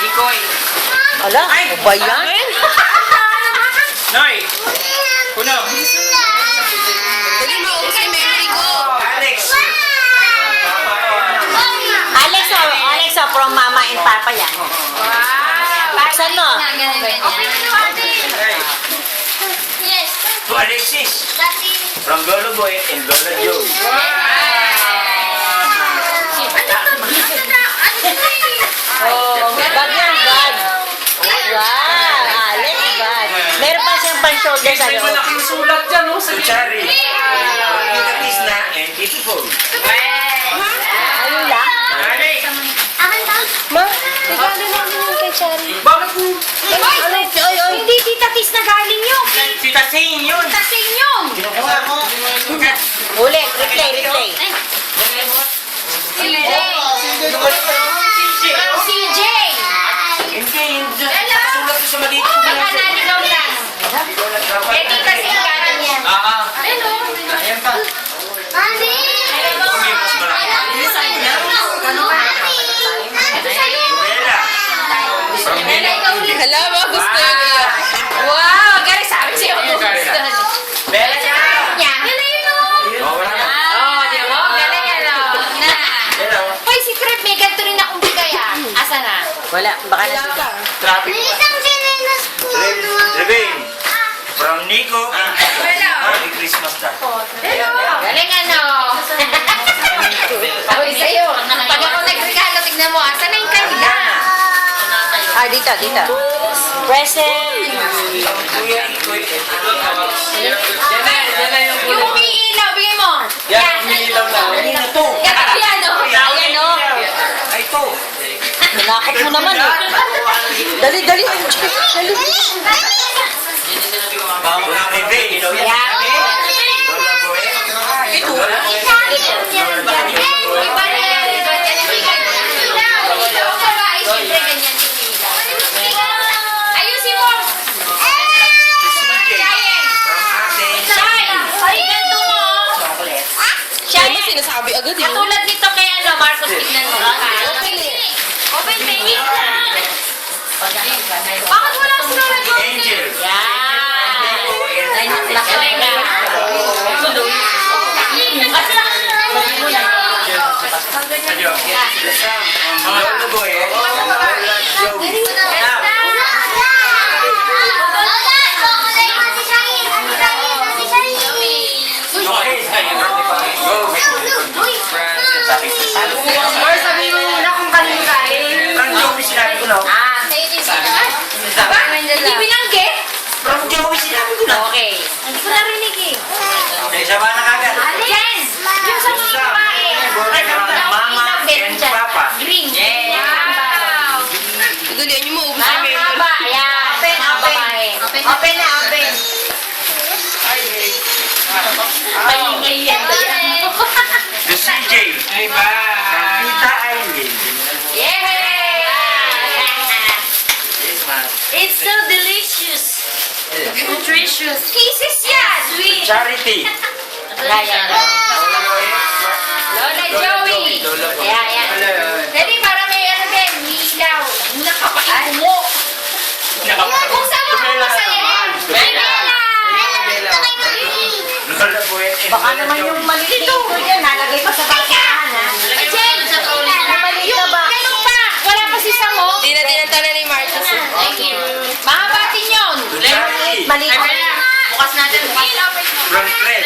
Ikoy. Ala, ano ba yan? Noy. Puno. Dali mo, ubus yung memory ko. Alex. Alex, from Mama and Papa yan. Saan mo? Okay na ate. Yes. To Alexis. From Lolo Boy and Lola Joe. Bag yan, bag. Wow, Alex, bag. Meron pa siyang pan-shoulder sa May loob. malaking sulat dyan, oh. To Chari. Kita Tisna and Beautiful. Ayun lang. Alex. Ma, regalo namin yung kay Chari. Bakit mo? Hindi tita Tis na galing yun. Tita Sing yun. Tita Sing yun. Kinukuha mo. Ulit, replay. CJ. Hindi. Sulat ko sa maliit. Baka naligaw lang. Eh, tita Sing galing yan. Hello. Ayan pa. Mami. Hello. May mas malaki. Bella. From Bella, ikaw ulit. Hala, mga gusto niya. Wow, galing sabi sa'yo. Bella niya. Niya. Hello, yun o. Oh, wala na. Di ba? Galing ano. Na. Hello. Hoy, si Crep, may ganito rin akong bigay ah. Asa na? Wala, baka na. Traffic. sinelas ko. Rebane. From Nico. Hello. Merry Christmas na. Hello. Galing ano. Sabi sa'yo, pag ako nagregalo, tignan mo, asa na yung kanila? Ah, dito. Present. Kuya Ikoy. Yung umiilaw, bigay mo. Yan, umiilaw na. Yan na to. Yan, o. Ayan, o. Ay, to. Nakakot mo naman, eh. Dali. Dali. Rebane. Yan. Lola Boy. Ito. Iba na yan. Iba na yan. Ilaw. Babae, siyempre ganyan sumilaw. Ayusin mo. Giant. Shine. Ay, ganito mo. Shine. Sinasabi agad, Katulad nito kay Marcos, tignan mo. Open baby. Bakit wala sila nag-open? Angel. Galing na. Lola Boy. Lola Joey. Or sabihin mo muna kung kanino galing. From Joey sinabi ko na. Sa'yo din sila. Aba, hindi binanggit? From Joey sinabi ko na. Okay. Hindi ko narinig eh. Sama na kagad. Yes! Yung sa mga babae. Mama and Papa. Green. Wow! Dali, nyo mo. Ang haba. Ayan. Open na. Paingay yan. The CJ. Ay ba? Tita Eileen. Yay! Yes, ma'am. It's so delicious. Nutritious. Kisses yan. Sweet. Charity. Ayan. Lola Joey. Lola Joey. Ayan. Dali, para may ano din. Ilaw. Nakapain mo. Kung saan mo ako masayin. Bella. Lola Boy. Baka naman yung maliit ko dyan, nalagay pa sa bakaan, ha? Jen. Yung ganun pa. Wala pa si Samo. Di na tinantanan ni Marcos. Thank you. Mahabatin yun. Charity. Maliit. Bukas natin. From Fred.